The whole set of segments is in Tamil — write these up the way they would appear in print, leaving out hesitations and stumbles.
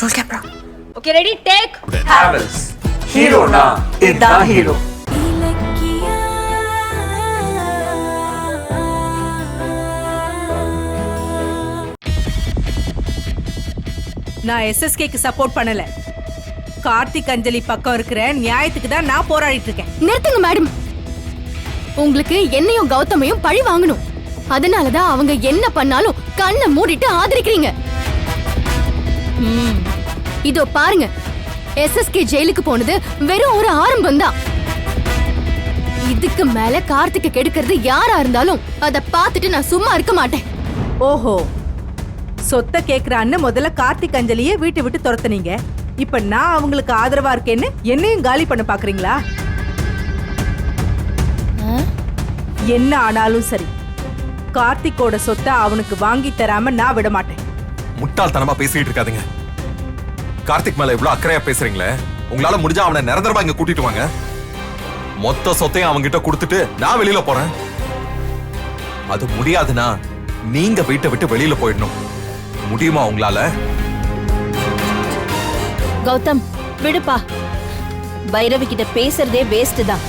Roll camera. Okay, ready? Take. Havels. Hero na. Idda hero. நான் எஸ்எஸ்கேக்கு சப்போர்ட் பண்ணல. கார்த்திக் அஞ்சலி பக்கம் இருக்கிற நியாயத்துக்கு தான் நான் போராடிட்டு இருக்கேன். நிறுத்துங்க மேடம். உங்களுக்கு என்னையும் கௌதமையும் பழி வாங்கணும். அதனாலதான் அவங்க என்ன பண்ணாலும் கண்ணை மூடிட்டு ஆதரிக்கிறீங்க. இதோ பாருங்க, எஸ்எஸ்கே ஜெயிலுக்கு போனது வெறும் ஒரு ஆரம்பம் தான். இதுக்கு மேல கார்த்திகை கெடுக்கிறது யாரா இருந்தாலும் அத பார்த்துட்டு நான் சும்மா இருக்க மாட்டேன். ஓஹோ, சொத்தை கேக்குறான்னு முதல்ல கார்த்திக் அஞ்சலியை வீட்டை விட்டு துரத்துனீங்க. இப்ப நான் அவங்களுக்கு ஆதரவா இருக்கேன்னு என்னையும் காலி பண்ண பாக்குறீங்களா? என்ன ஆனாலும் சரி, கார்த்திக்கோட சொத்தை அவனுக்கு வாங்கி தராம நான் விட மாட்டேன். முட்டாள்தனமா பேசிட்டு இருக்காதீங்க. கார்த்திக் மேல இவ்வளவு அக்கறையா பேசுறீங்களே, உங்களால முடிஞ்சா அவனை நிரந்தரமா இங்க கூட்டிட்டு வாங்க. மொத்த சொத்தையும் அவங்கிட்ட கொடுத்துட்டு நான் வெளியில போறேன். அது முடியாதுன்னா நீங்க வீட்டை விட்டு வெளியில போயிடணும். முடியுமா உங்களால? கௌதம், விடுப்பா. பைரவி கிட்ட பேசுறதே வேஸ்ட் தான்.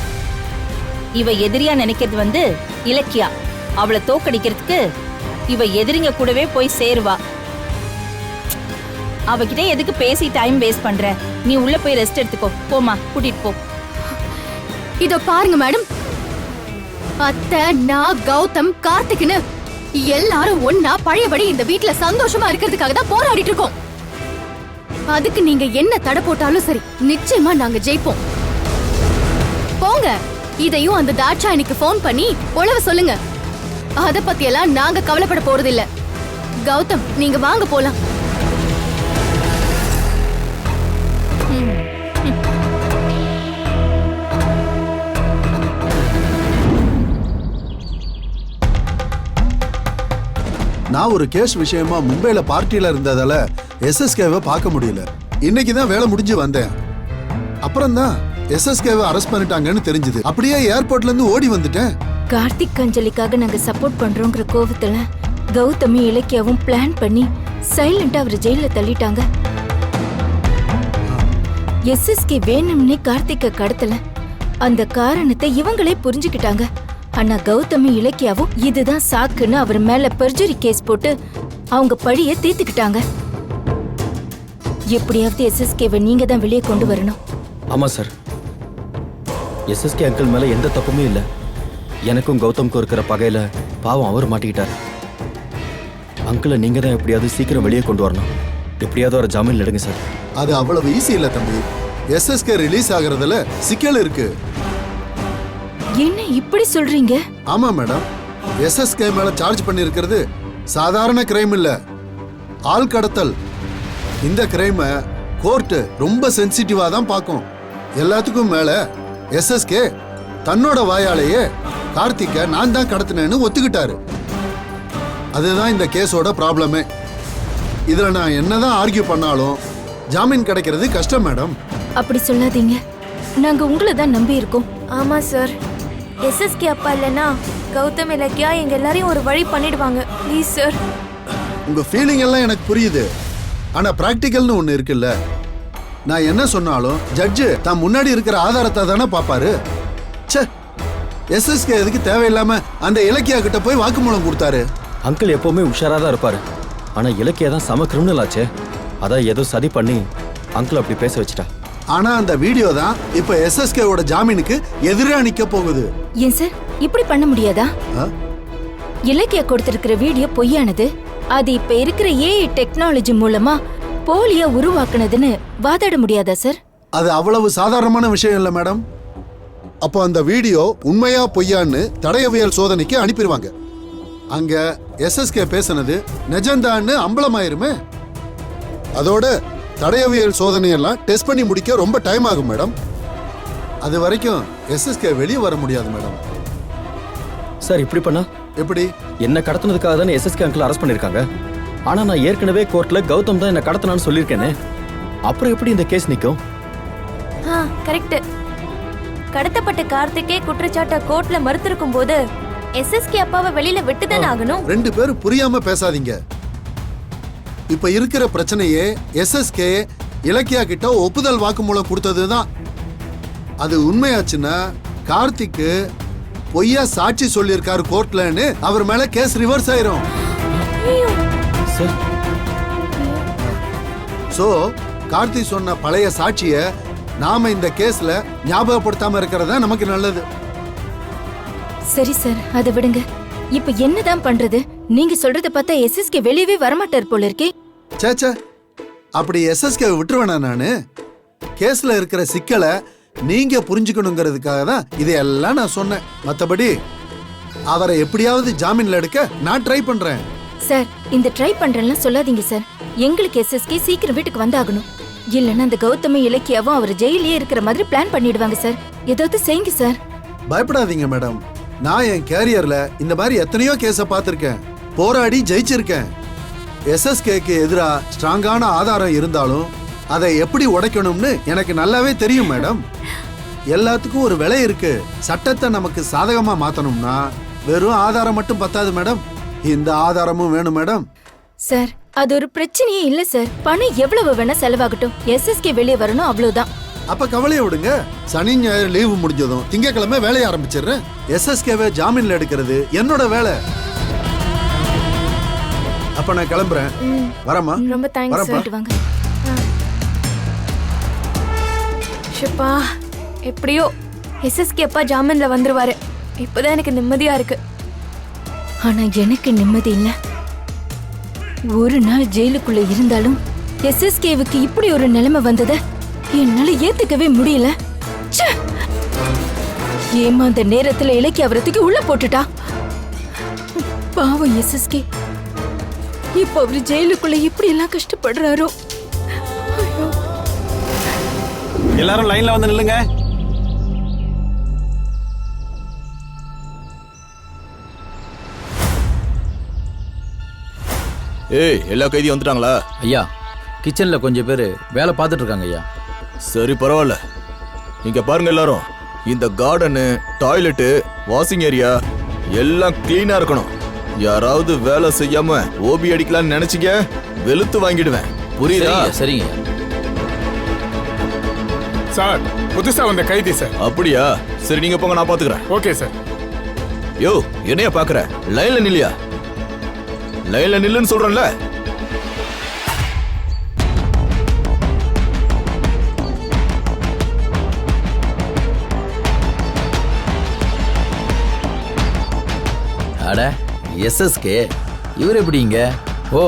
இவ எதிரியா நினைக்கிறது இலக்கியா. அவளை தோக்கடிக்கிறதுக்கு இவ எதிரிங்க கூடவே போய் சேருவா. அவகிட்ட எதுக்கு பேசி டைம் வேஸ்ட் பண்ற? நீ உள்ள போய் ரெஸ்ட் எடுத்துக்கோ. போமா, கூட்டிட்டு போ. இதோ பாருங்க மேடம், அத்தை, நான், கௌதம், கார்த்திக்னு எல்லாரும் ஒன்னா பழையபடி இந்த வீட்ல சந்தோஷமா இருக்கிறதுக்காக தான் போராடிட்டு இருக்கோம். அதுக்கு நீங்க என்ன தடை போட்டாலும் சரி, நிச்சயமா நாங்க ஜெயிப்போம். போங்க, இதையும் அந்த தாட்சாயணிக்கு போன் பண்ணி உளவு சொல்லுங்க. அத பத்தி எல்லாம் நாங்க கவலைப்பட போறது இல்ல. கௌதம், நீங்க வாங்க போலாம். நான் ஒரு கேஸ் விஷயமா மும்பைல பார்ட்டியில இருந்ததால எஸ்எஸ்கேவை பார்க்க முடியல. இன்னைக்கு தான் வேலை முடிஞ்சு வந்தேன். அப்புறம் தான் எஸ்எஸ்கேவை அரெஸ்ட் பண்ணிட்டாங்கன்னு தெரிஞ்சது. அப்படியே ஏர்போர்ட்ல இருந்து ஓடி வந்துட்டேன். கார்த்திக் அஞ்சலிக்காக நாங்க சப்போர்ட் பண்றோங்கிற கோவத்துல கௌதமி இலக்கியாவும் பிளான் பண்ணி சைலண்டா அவர் ஜெயில தள்ளிட்டாங்க. எஸ்எஸ்கே வேணும்னே கார்த்திக்க கடத்தல. அந்த காரணத்தை இவங்களே புரிஞ்சுக்கிட்டாங்க. ஆனா கௌதமி இலக்கியாவும் இதுதான் சாக்குன்னு அவர் மேல பெர்ஜுரி கேஸ் போட்டு அவங்க பழிய தீர்த்துக்கிட்டாங்க. எப்படியாவது எஸ்எஸ்கேவை நீங்க தான் வெளியே கொண்டு வரணும். ஆமா சார், எஸ்எஸ்கே அங்கிள் மேல எந்த தப்புமே இல்ல. எனக்கும் கௌதம்க்கும் இருக்கிற பகையில பாவம் அவர் மாட்டிக்கிட்டார். அங்கிளை நீங்க தான் எப்படியாவது சீக்கிரம் வெளியே கொண்டு வரணும். எப்படியாவது ஒரு ஜாமீன் எடுங்க சார். அது அவ்வளவு ஈஸி இல்ல தம்பி. எஸ்எஸ்கே ரிலீஸ் ஆகுறதுல சிக்கல் இருக்கு. என்ன இப்படி சொல்றீங்க? ஆமா மேடம், எஸ்எஸ்கே மேல சார்ஜ் பண்ணிருக்கிறது சாதாரண கிரைம் இல்ல, ஆள் கடத்தல். இந்த கிரைமை கோர்ட் ரொம்ப சென்சிட்டிவா தான் பார்க்கும். எல்லாத்துக்கும் மேல எஸ்எஸ்கே தன்னோட வாயாலேயே கார்த்திகை நான் தான் கடத்தினேன்னு ஒத்துக்கிட்டாரு. அதுதான் இந்த கேஸோட ப்ராப்ளமே. இதுல நான் என்னதான் ஆர்கியூ பண்ணாலும் ஜாமீன் கிடைக்கிறது கஷ்டம் மேடம். அப்படி சொல்லாதீங்க, நாங்க உங்களை தான் நம்பி இருக்கோம். ஆமா சார், எஸ்எஸ்கே அப்பா இல்லைன்னா கௌதம் இலக்கியா எங்க எல்லாரையும் ஒரு வழி பண்ணிடுவாங்க. Please sir. உங்க ஃபீலிங் எல்லாம் எனக்கு புரியுது. ஆனா பிராக்டிக்கல்னு ஒண்ணு இருக்குல்ல. நான் என்ன சொன்னாலும் ஜட்ஜு தான் முன்னாடி இருக்கிற ஆதாரத்தை தானே பாப்பாரு. ச்சே, எஸ்எஸ்கே எதுக்கு தேவையில்லாம அந்த இலக்கியா கிட்ட போய் வாக்குமூலம் கொடுத்தாரு? அங்கிள் எப்பவுமே உஷாரா தான் இருப்பாரு. ஆனா இலக்கியா தான் சம கிரிமினல் ஆச்சே. அதான் ஏதோ சதி பண்ணி அங்கிள் அப்படி பேச வச்சுட்டா. ஆனா அந்த வீடியோ தான் இப்ப எஸ்எஸ்கேவோட ஜாமீனுக்கு எதிரா நிக்க போகுது. ஏன் சார் இப்படி பண்ண முடியாதா? இலக்கியா கொடுத்திருக்கிற வீடியோ பொய்யானது. அது இப்ப இருக்கிற ஏஐ டெக்னாலஜி மூலமா போலியா உருவாக்குனதுன்னு வாதாட முடியாதா சார்? அது அவ்வளவு சாதாரணமான விஷயம் இல்ல மேடம். அப்போ அந்த வீடியோ உண்மையா பொய்யான்னு தடயவியல் சோதனைக்கு அனுப்பிடுவாங்க. அங்க எஸ்எஸ்கே பேசினது நிஜம்தான்னு அம்பலமாயிருமே. அதோட தடயவியல் சோதனையெல்லாம் டெஸ்ட் பண்ணி முடிக்க ரொம்ப டைம் ஆகும் மேடம். அது வரைக்கும் எஸ்எஸ்கே வெளியே வர முடியாது மேடம். சார் இப்படி பண்ணா எப்படி? என்ன கடத்தினதுக்காக தானே எஸ்எஸ்கே அங்கிள் அரெஸ்ட் பண்ணிருக்காங்க. ஆனா நான் ஏற்கனவே கோர்ட்ல கௌதம் தான் என்ன கடத்தினான்னு சொல்லியிருக்கேனே. அப்புறம் எப்படி இந்த கேஸ் நிக்கும்? கரெக்ட். கடத்தப்பட்ட கார்த்திகே குற்றச்சாட்டை கோர்ட்ல மறுத்திருக்கும் போது எஸ்எஸ்கே அப்பாவை வெளியில விட்டுதான் ஆகணும். ரெண்டு பேரும் புரியாம பேசாதீங்க. இப்ப இருக்கிற பிரச்சனையே எஸ்எஸ்கே இலக்கியா கிட்ட ஒப்புதல் வாக்குமூலம் கொடுத்ததுதான். அது உண்மையாச்சுன்னா கார்த்திக்கு பொய்யா சாட்சி சொல்லியிருக்காரு கோர்ட்லன்னு அவர் மேல கேஸ் ரிவர்ஸ் ஆயிரும். சார் சோ கார்த்திக் சொன்ன பழைய சாட்சிய நாம இந்த கேஸ்ல ஞாபகப்படுத்தாம இருக்கிறதா நமக்கு நல்லது. சரி சார், அதை விடுங்க. இப்ப என்னதான் பண்றது? நீங்க சொல்றத பார்த்தா எஸ்எஸ்கே வெளியவே வரமாட்டார் போல இருக்கே. சேச்சே, அப்படி எஸ்எஸ்கே விட்டுருவேனா நானு? கேஸ்ல இருக்கிற சிக்கலை நீங்க புரிஞ்சுக்கணுங்கிறதுக்காக தான் இதையெல்லாம் நான் சொன்னேன். மத்தபடி அவரை எப்படியாவது ஜாமீன்ல எடுக்க நான் ட்ரை பண்றேன். சார், இந்த ட்ரை பண்றேன்லாம் சொல்லாதீங்க சார். எங்களுக்கு எஸ்எஸ்கே சீக்கிரம் வீட்டுக்கு வந்தாகணும். இல்லைன்னா அந்த கௌதமி இலக்கியாவும் அவர் ஜெயிலே இருக்கிற மாதிரி பிளான் பண்ணிடுவாங்க சார். ஏதாவது செய்யுங்க சார். பயப்படாதீங்க மேடம். நான் என் கேரியர்ல இந்த மாதிரி எத்தனையோ கேஸ பார்த்திருக்கேன், போராடி ஜெயிச்சிருக்கேன். எஸ்எஸ்கேக்கு எதிரா ஸ்ட்ராங்கான ஆதாரம் இருந்தாலும் அதை எப்படி உடைக்கணும்னு எனக்கு நல்லாவே தெரியும் மேடம். எல்லாத்துக்கும் ஒரு விலை இருக்கு. சட்டத்தை நமக்கு சாதகமா மாத்தணும்னா வெறும் ஆதாரம் மட்டும் பத்தாது மேடம், இந்த ஆதாரமும் வேணும் மேடம். சார், அது ஒரு பிரச்சனையே இல்ல சார். பணம் எவ்வளவு வேணா செலவாகட்டும், எஸ்எஸ்கே வெளியே வரணும், அவ்வளவுதான். அப்ப கவலையை விடுங்க. சனி ஞாயிறு லீவு முடிஞ்சதும் திங்கக்கிழமை வேலையை ஆரம்பிச்சிடுறேன். எஸ்எஸ்கேவை ஜாமீன்ல எடுக்கிறது என்னோட வேலை. அப்ப நான் கிளம்புறேன். வரமா? ரொம்ப தேங்க்ஸ் சார். வாங்க. ஷப்பா, எப்படியோ எஸ்எஸ்கே அப்பா ஜாமீன்ல வந்துருவாரு. இப்பதான் எனக்கு நிம்மதியா இருக்கு. ஆனா எனக்கு நிம்மதி இல்ல. ஒரு நாள் ஜெயிலுக்குள்ள இருந்தாலும் எஸ்எஸ்கேவுக்கு இப்படி ஒரு நிலைமை வந்தத என்னால ஏத்துக்கவே முடியல. ஏமாந்த நேரத்துல இலக்கிய அவரத்துக்கு உள்ள போட்டுட்டா. பாவம் எஸ்எஸ்கே. இப்ப அவரு ஜெயிலுக்குள்ள இப்படி எல்லாம் கஷ்டப்படுறாரோ. எல்லாரும் லைன்ல வந்து நில்லுங்க. ஏய், எல்லா கைதியும் வந்துட்டாங்களா? ஐயா, கிச்சன்ல கொஞ்சம் பேர் வேலை பார்த்துட்டு இருக்காங்க ஐயா. சரி, பரவாயில்ல. இங்க பாருங்க எல்லாரும், இந்த கார்டனு, டாய்லெட்டு, வாஷிங் ஏரியா எல்லாம் கிளீனா இருக்கணும். யாராவது வேலை செய்யாம ஓபி அடிக்கலாம்னு நினைச்சீங்க, வெளுத்து வாங்கிடுவேன். புரியுதா? சரிங்க. சார், புதுசா வந்த கைதி சார். அப்படியா? சரி, நீங்க போங்க, நான் பாத்துக்கிறேன். Okay sir. யோ, என்னைய பாக்குற? லைன்ல நில்லையா? லைன்ல நில்லுன்னு சொல்றேன்ல. அட, எஸ்எஸ்கே இவர் எப்படிங்க? ஓ,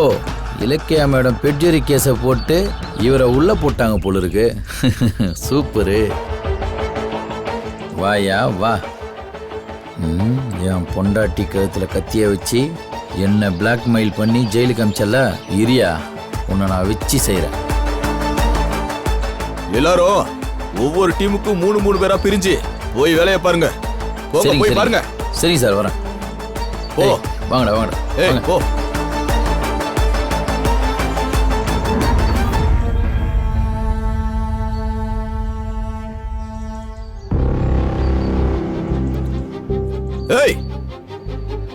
இலக்கியா மேடம் பெட்ஜரி கேஸை போட்டு இவரை உள்ள போட்டாங்க போல இருக்கு. சூப்பரு. வாயா வா. என் பொண்டாட்டி கழுத்துல கத்திய வச்சு என்ன பிளாக்மெயில் பண்ணி ஜெயிலுக்கு அமிச்சல, இரியா உன்னை நான் வச்சு செய்யறேன். எல்லாரும் ஒவ்வொரு டீமுக்கும் 3 பேரா பிரிஞ்சு போய் வேலையை பாருங்க. போங்க, போய் பாருங்க. சரிங்க சார், வரேன். போ. வாங்கடா வாங்கடா. ஏய், போ. ஏய்,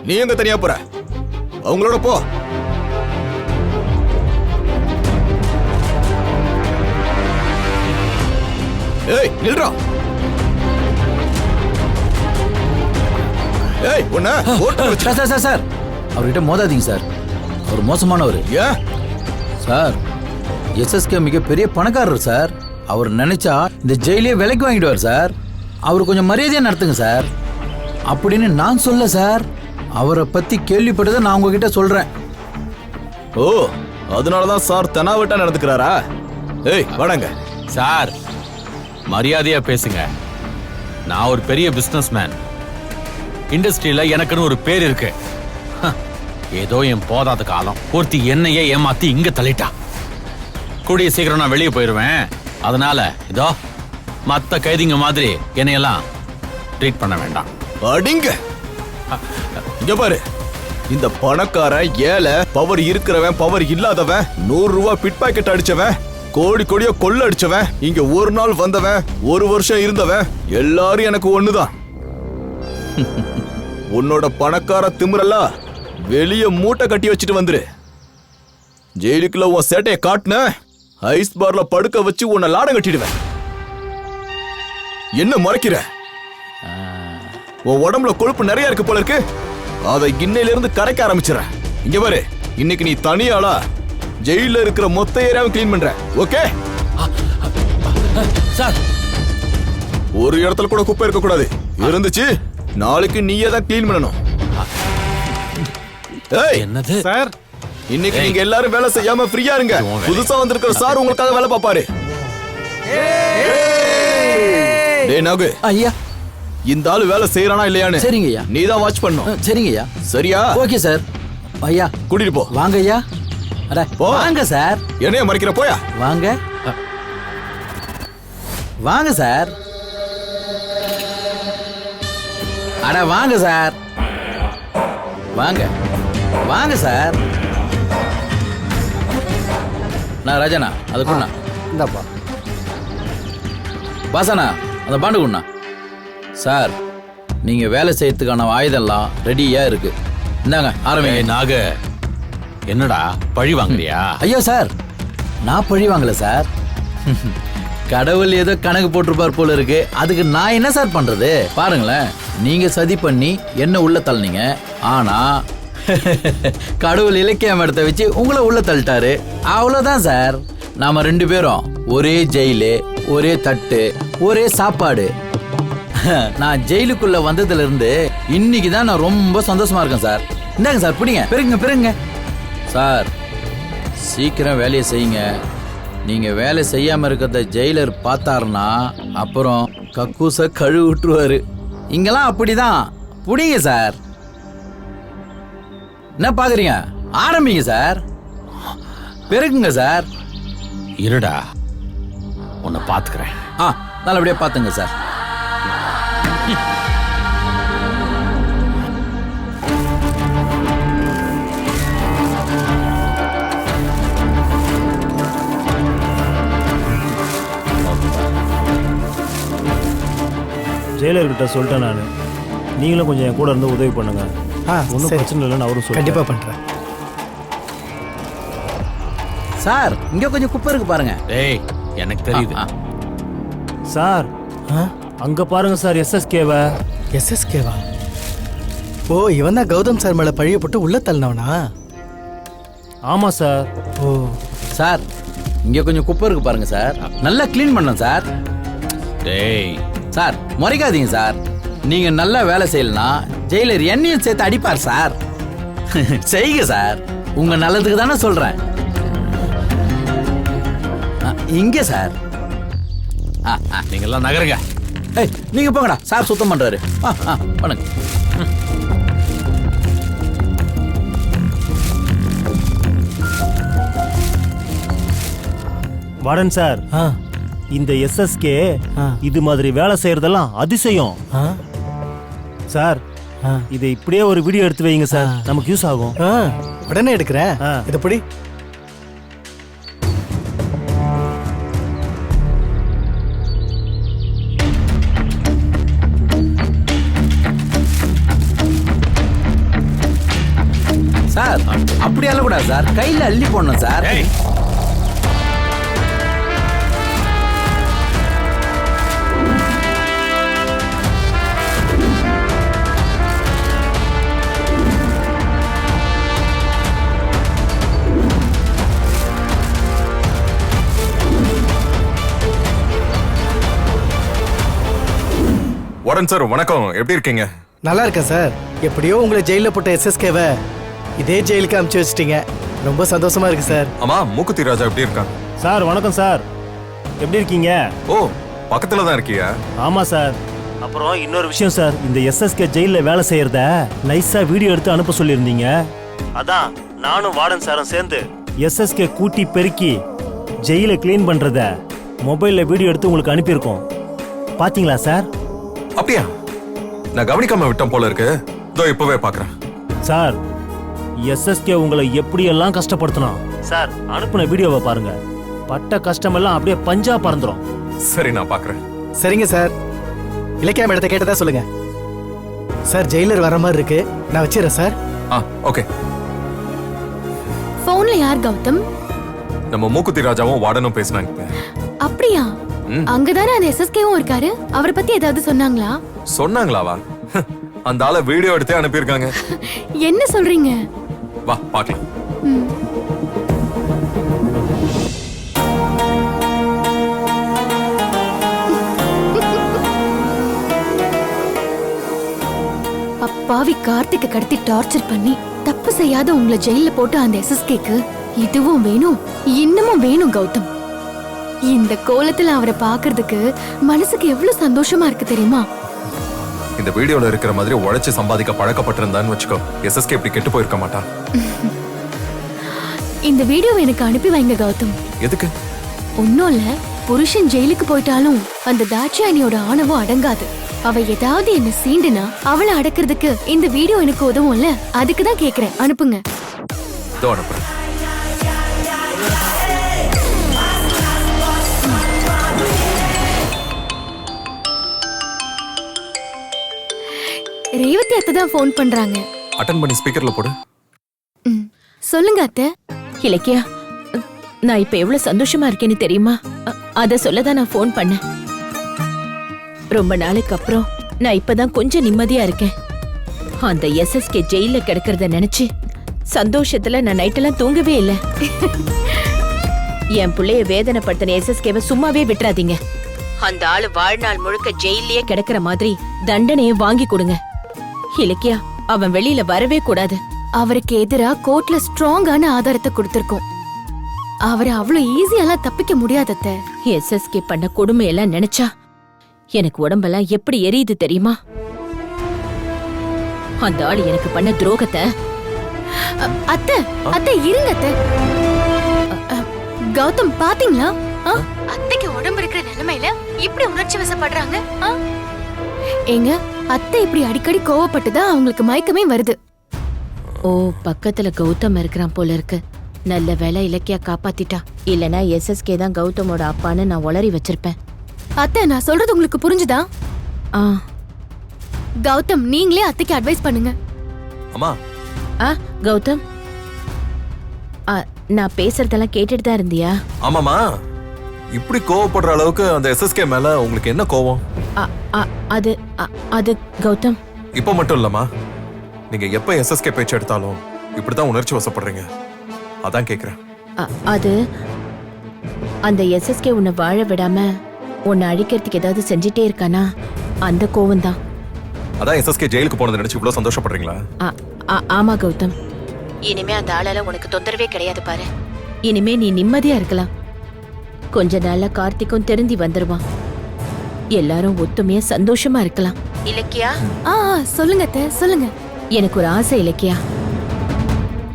நீ எங்க தனியா போற? அவங்களோட போ. ஏய், நில்றா. ஏய், உன்ன சார் சார் சார், அவர்கிட்ட மோதாதீங்க சார். அவர் மோசமானவர். ஏன் சார்? எஸ்எஸ்கே மிகப்பெரிய பணக்காரர் சார். அவர் நினைச்சா இந்த ஜெயிலே விலைக்கு வாங்கிடுவார் சார். அவர் கொஞ்சம் மரியாதையா நடத்துங்க சார். அப்படின்னு நான் சொல்ல சார், அவரை பத்தி கேள்விப்பட்டதை நான் உங்ககிட்ட சொல்றேன். ஓ, அதனாலதான் சார் தெனாவட்டா நடந்துக்கிறாரா? ஏய், வாடங்க. சார், மரியாதையா பேசுங்க. நான் ஒரு பெரிய பிசினஸ் மேன். இண்டஸ்ட்ரியில எனக்குன்னு ஒரு பேர் இருக்கு. ஏதோ என் போதாத காலம் ஒருத்தி என்னையே ஏமாத்தி இங்க தள்ளிட்டா. கூடிய சீக்கிரம் நான் வெளியே போயிருவேன். அதனால இதோ மத்த கைதிங்க மாதிரி என்னையெல்லாம் ட்ரீட் பண்ண வேண்டாம். அடிங்க. இங்க பாரு, இந்த பணக்காரன், ஏழை, பவர் இருக்கிறவன், பவர் இல்லாதவன், 100 ரூபாய் பிட் பாக்கெட் அடிச்சவன், கோடியா கொள்ள அடிச்சவன், இங்க ஒரு நாள் வந்தவன், 1 வருஷம் இருந்தவன், எல்லாரும் எனக்கு ஒண்ணுதான். உன்னோட பணக்கார திமிரெல்லாம் வெளிய மூட்டை கட்டி வச்சுட்டு வந்துரு. ஜெயிலுக்குள்ள உன் சேட்டையை காட்டுன ஐஸ் பார்ல படுக்க வச்சு உன்னை லாடம் கட்டிடுவேன். என்ன மறைக்கிற? உன் உடம்புல கொழுப்பு நிறைய இருக்கு போல இருக்கு. அதை இன்னையில இருந்து கரைக்க ஆரம்பிச்சிடறேன். இங்க பாரு, இன்னைக்கு நீ தனியாளா ஜெயில இருக்கிற மொத்த ஏரியாவை கிளீன் பண்ற. ஓகே சார், ஒரு இடத்துல கூட குப்பை இருக்க கூடாது. இருந்துச்சு நாளைக்கு நீயே தான் கிளீன் பண்ணணும். ஏய் என்னது சார், இன்னைக்கு நீங்க எல்லாரும் வேலை செய்யாம ஃப்ரீயா இருங்க. புதுசா வந்திருக்கிற சார் உங்களுக்காக வேலை பாப்பாரு. டேய் நாகு, ஐயா இந்த ஆளு வேலை செய்யறானா இல்லையான்னு சரிங்க ஐயா. நீ தான் வாட்ச் பண்ணும். சரிங்க ஐயா. சரியா? Okay sir. ஐயா கூட்டிட்டு போ. வாங்க ஐயா. அட போ. வாங்க சார். என்னைய மறைக்கிற? போயா. வாங்க வாங்க சார். அட வாங்க சார். வாங்க வாங்க சார். நான் ராஜாண்ணா அது கொண்டா. இந்தாப்பா. பாசாண்ணா அந்த பாண்டு கொண்டா. சார், நீங்க வேலை செய்யறதுக்கான ஆயுதம்லாம் ரெடியா இருக்கு. இந்தாங்க ஆரம்பிங்க. நாக, என்னடா பழி வாங்குறியா? ஐயோ சார், நான் பழி வாங்கல சார். கடவுள் ஏதோ கணக்கு போட்டிருப்பார் போல இருக்கு. அதுக்கு நான் என்ன சார் பண்றது? பாருங்களேன், நீங்க சதி பண்ணி என்ன உள்ள தள்ளினீங்க. ஆனா கடவுள் இலக்கிய மரத்தை வச்சு உங்களை உள்ள தள்ளிட்டாரு. அவ்வளவுதான் சார். நாம 2 பேரும் ஒரே ஜெயிலு, ஒரே தட்டு, ஒரே சாப்பாடு. நான் ஜெயிலுக்குள்ள வந்ததுல இருந்து இன்னைக்கு தான் நான் ரொம்ப சந்தோஷமா இருக்கேன் சார். இந்தாங்க சார், பிடிங்க, பெருங்க சார். சீக்கிரம் வேலையை செய்யுங்க. நீங்க வேலை செய்யாம இருக்கிறத ஜெயிலர் பார்த்தாருன்னா அப்புறம் கக்கூச கழுவி விட்டுருவாரு. இங்கெல்லாம் அப்படிதான். புடிங்க சார். என்ன பாக்குறீங்க? ஆரம்பிங்க சார். பெருக்குங்க சார். இருடா, உன்னை பாத்துக்கிறேன். நல்லபடியா பாத்துங்க சார். ஜெயிலர்கிட்ட சொல்லிட்டேன் நான். நீங்களும் கொஞ்சம் என் கூட இருந்து உதவி பண்ணுங்க. ஒன்றும் பிரச்சனை இல்லைன்னு அவரும் சொல்ல. கண்டிப்பா பண்றேன் சார். இங்க கொஞ்சம் குப்பை இருக்கு பாருங்க. டேய், எனக்கு தெரியுது. சார், அங்க பாருங்க சார், எஸ்எஸ்கேவா. எஸ்எஸ்கேவா? ஓ, இவன் தான் கௌதம் சார் மேல பழிய போட்டு உள்ள தள்ளினவனா? ஆமா சார். ஓ சார், இங்க கொஞ்சம் குப்பை இருக்கு பாருங்க சார். நல்லா கிளீன் பண்ணணும் சார். டேய் சார், முறைக்காதீங்க சார். நீங்க நல்லா வேலை செய்யலனா ஜெயிலர் என்னையும் சேர்த்து அடிப்பார் சார். செய்யுங்க சார், உங்க நல்லதுக்கு தானே சொல்றேன். இங்க சார். நீங்க எல்லாம் நகருங்க. ஏய், நீங்க போங்கடா. சார் சுத்தம் பண்றாரு. பண்ணுங்க. வார்டன் சார், இந்த எஸ்எஸ்கே இது மாதிரி வேலை செய்யறதெல்லாம் அதிசயம் சார். இதை இப்படியே ஒரு வீடியோ எடுத்து வைங்க சார், நமக்கு யூஸ் ஆகும். உடனே எடுக்கிறேன். இதை படி. சார், அப்படி அள்ளக்கூடாது சார். கையில அள்ளி போடணும் சார். வார்டன் சார் வணக்கம், எப்படி இருக்கீங்க? நல்லா இருக்கேன் சார். எப்படியோ உங்களை ஜெயில போட்ட எஸ்எஸ்கேவை இதே ஜெயிலுக்கு அனுப்பிச்சு வச்சிட்டீங்க. ரொம்ப சந்தோஷமா இருக்கு சார். ஆமா, மூக்குத்தி ராஜா எப்படி இருக்காங்க? சார் வணக்கம் சார், எப்படி இருக்கீங்க? ஓ, பக்கத்துல தான் இருக்கியா? ஆமா சார். அப்புறம் இன்னொரு விஷயம் சார், இந்த எஸ்எஸ்கே ஜெயில வேலை செய்யறத நைஸா வீடியோ எடுத்து அனுப்ப சொல்லியிருந்தீங்க. அதான் நானும் வார்டன் சாரும் சேர்ந்து எஸ்எஸ்கே கூட்டி பெருக்கி ஜெயில கிளீன் பண்றத மொபைல்ல வீடியோ எடுத்து உங்களுக்கு அனுப்பியிருக்கோம். பாத்தீங்களா சார்? அப்படியா? நான் கவனிக்காம விட்டேன் போல இருக்கு. இதோ இப்பவே பாக்குறேன். சார், எஸ்எஸ்கே உங்களை எப்படியெல்லாம் கஷ்டப்படுத்தணும் சார். அனுப்புன வீடியோவை பாருங்க. பட்ட கஷ்டமெல்லாம் அப்படியே பஞ்சா பறந்துரும். சரி, நான் பாக்குறேன். சரிங்க சார். இலக்கிய மேடத்தை கேட்டதா சொல்லுங்க சார். ஜெயிலர் வர மாதிரி இருக்கு, நான் வச்சிடறேன் சார். ஓகே. போன்ல யார் கௌதம்? நம்ம மூக்குத்தி ராஜாவும் வார்டனும் பேசினாங்க. அப்படியா? அங்கதானே அந்த எஸ்எஸ்கேவும் இருக்காரு. அவரை பத்தி ஏதாவது சொன்னாங்களா? சொன்னாங்களாவா? அந்த ஆளை வீடியோ எடுத்தே அனுப்பியிருக்காங்க. என்ன சொல்றீங்க? வா பார்க்கலாம். அப்பாவி கார்த்திகை கடத்தி டார்ச்சர் பண்ணி தப்பு செய்யாத உங்களை ஜெயில போட்டு அந்த எஸ்எஸ்கேக்கு இதுவும் வேணும் இன்னமும் வேணும் கௌதம். இந்த கோலத்துல அவரை பாக்குறதுக்கு மனசுக்கு எவ்வளவு சந்தோஷமா இருக்கு தெரியுமா? இந்த வீடியோல இருக்கிற மாதிரி உழைச்சு சம்பாதிக்க பழக்கப்பட்டிருந்தான்னு வச்சுக்கோ, எஸ்எஸ்கே இப்படி கெட்டு போயிருக்க மாட்டான். இந்த வீடியோவை எனக்கு அனுப்பி வைங்க கௌதம். எதுக்கு? ஒன்னும் இல்ல, புருஷன் ஜெயிலுக்கு போயிட்டாலும் அந்த தாட்சாயணியோட ஆணவம் அடங்காது. அவ ஏதாவது என்ன சீண்டுனா அவளை அடக்கிறதுக்கு இந்த வீடியோ எனக்கு உதவும்ல, அதுக்குதான் கேக்குறேன். அனுப்புங்க. இதோ அனுப்புறேன். ரேவதி அத்தை தான் போன் பண்றாங்க. அட்டெண்ட் பண்ணி ஸ்பீக்கர்ல போடு. சொல்லுங்க அத்தை. இலக்கியா, நான் இப்ப எவ்வளவு சந்தோஷமா இருக்கேன்னு தெரியுமா? அத சொல்லதான் நான் போன் பண்ணேன். ரொம்ப நாளைக்கு அப்புறம் நான் இப்பதான் கொஞ்சம் நிம்மதியா இருக்கேன். அந்த எஸ்எஸ்கே ஜெயில கிடக்கிறத நினைச்சு சந்தோஷத்துல நான் நைட்டெல்லாம் தூங்கவே இல்லை. என் பிள்ளைய வேதனைப்படுத்தின எஸ்எஸ்கேவை சும்மாவே விட்டுறாதீங்க. அந்த ஆளு வாழ்நாள் முழுக்க ஜெயிலே கிடக்கிற மாதிரி தண்டனையை வாங்கி கொடுங்க. இலக்கியா, அவன் வெளியில வரவே கூடாது. அவருக்கு எதிரா கோர்ட்ல ஸ்ட்ராங்கான ஆதாரத்தை கொடுத்திருக்கோம். அவரை அவ்வளவு ஈஸியாலாம் தப்பிக்க முடியாதத்த. எஸ்எஸ்கே பண்ண கொடுமை எல்லாம் நினைச்சா எனக்கு உடம்பெல்லாம் எப்படி எரியுது தெரியுமா? அந்த ஆள் எனக்கு பண்ண துரோகத்தை. அத்தை அத்தை இருங்க அத்தை. கௌதம் பாத்தீங்களா? அத்தைக்கு உடம்பு இருக்கிற நிலைமையில இப்படி உணர்ச்சி வசப்படுறாங்க. ஏங்க, அத்தை இப்படி அடிக்கடி கோவப்பட்டுதான் அவங்களுக்கு மயக்கமே வருது. ஓ, பக்கத்துல கௌதம் இருக்கிறான் போல இருக்கு. நல்ல வேலை இலக்கியா காப்பாத்திட்டா. இல்லனா எஸ்எஸ்கே தான் கௌதமோட அப்பான்னு நான் உளறி வச்சிருப்பேன். அத்தை, நான் சொல்றது உங்களுக்கு புரிஞ்சுதா? கௌதம், நீங்களே அத்தைக்கு அட்வைஸ் பண்ணுங்க. அம்மா. கௌதம், நான் பேசுறதெல்லாம் கேட்டுட்டு தான் இருந்தியா? ஆமாமா. இப்படி கோவப்படுற அளவுக்கு அந்த எஸ்எஸ்கே மேல உங்களுக்கு என்ன கோவம்? அது கௌதம், இப்ப மட்டும் இல்லம்மா, நீங்க எப்ப எஸ்எஸ்கே பேச்சு எடுத்தாலும் இப்படிதான் உணர்ச்சி வசப்படுறீங்க. அதான் கேக்குறேன். அது அந்த எஸ்எஸ்கே உன்னை வாழ விடாம உன்னை அழிக்கிறதுக்கு ஏதாவது செஞ்சிட்டே இருக்கானா, அந்த கோவம் தான். அதான் எஸ்எஸ்கே ஜெயிலுக்கு போனதை நினைச்சு இவ்வளவு சந்தோஷப்படுறீங்களா? ஆமா கௌதம், இனிமே அந்த ஆளால உனக்கு தொந்தரவே கிடையாது பாரு. இனிமே நீ நிம்மதியா இருக்கலாம். கொஞ்ச நாள்ல கார்த்திக்கும் திருந்தி வந்துருவான். எல்லாரும் ஒத்துமையா சந்தோஷமா இருக்கலாம். இலக்கியா? சொல்லுங்க அத்தை, சொல்லுங்க. எனக்கு ஒரு ஆசை இலக்கியா.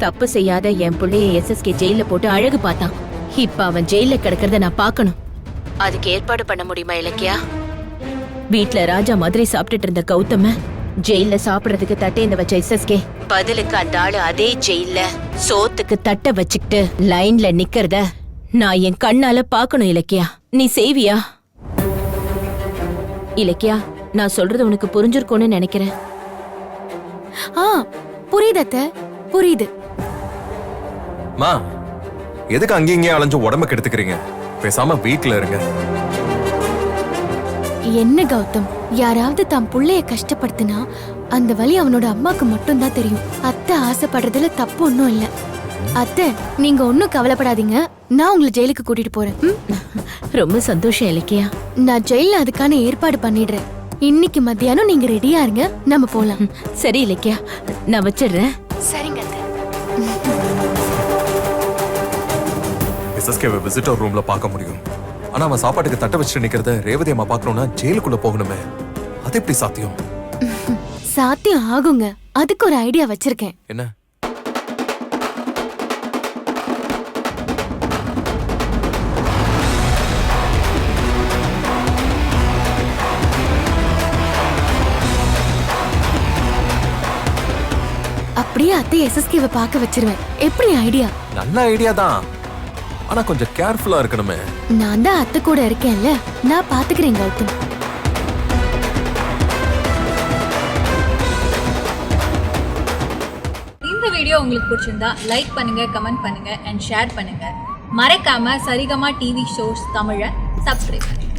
தப்பு செய்யாத என் பிள்ளைய எஸ்எஸ்கே ஜெயில போட்டு அழகு பார்த்தான். இப்ப அவன் ஜெயில கிடக்கிறத நான் பார்க்கணும். அதுக்கு ஏற்பாடு பண்ண முடியுமா இலக்கியா? வீட்ல ராஜா மாதிரி சாப்பிட்டுட்டு இருந்த கௌதம ஜெயில சாப்பிடுறதுக்கு தட்டேந்த வச்ச எஸ்எஸ்கே பதிலுக்கு அந்த ஆளு அதே ஜெயில சோத்துக்கு தட்ட வச்சுக்கிட்டு லைன்ல நிக்கிறத நான் என் கண்ணால பார்க்கணும் இலக்கியா. நீ செய்வியா? இலக்கியா, நான் சொல்றது உனக்கு புரிஞ்சிருக்கும்னு நினைக்கிறேன். புரியுது அத்தை, புரியுது. மா, எதுக்கு அங்கேயும் அலைஞ்சு உடம்ப கெடுத்துக்கிறீங்க? பேசாம வீட்ல இருங்க. என்ன கௌதம், யாராவது தான் புள்ளைய கஷ்டப்படுத்தினா அந்த வலி அவனோட அம்மாக்கு மட்டும் தான் தெரியும். அத்தை ஆசைப்படுறதுல தப்பு ஒன்னும் இல்ல. அத்தை, நீங்க ஒன்னும் கவலைப்படாதீங்க. நான் உங்களை ஜெயிலுக்கு கூட்டிட்டு போறேன். ரொம்ப சந்தோஷம் இலக்கியா. நான் ஜெயில அதுக்கான ஏற்பாடு பண்ணிடுறேன். இன்னைக்கு மத்தியானம் நீங்க ரெடியா இருங்க, நம்ம போலாம். சரி இலக்கியா, நான் வச்சிடுறேன். சரிங்க அத்தை. எஸ்எஸ்கேவை விசிட்டர் ரூம்ல பார்க்க முடியும். ஆனா அவன் சாப்பாட்டுக்கு தட்ட வச்சுட்டு நிக்கிறத ரேவதி அம்மா பார்க்கணும்னா ஜெயிலுக்குள்ள போகணுமே. அது எப்படி சாத்தியம்? சாத்தியம் ஆகுங்க. அதுக்கு ஒரு ஐடியா வச்சிருக்கேன். என்ன? அப்படியே அத்தை எஸ்எஸ்கேவை பார்க்க வச்சிருவேன். எப்படி ஐடியா? நல்ல ஐடியா தான். ஆனா கொஞ்சம் கேர்ஃபுல்லா இருக்கணுமே. நான் தான் அத்தை கூட இருக்கேன்ல, நான் பாத்துக்கிறேன் கௌதம். இந்த வீடியோ உங்களுக்கு பிடிச்சிருந்தா லைக் பண்ணுங்க, கமெண்ட் பண்ணுங்க அண்ட் ஷேர் பண்ணுங்க. மறக்காம சரிகமா டிவி ஷோஸ் தமிழை சப்ஸ்கிரைப் பண்ணுங்க.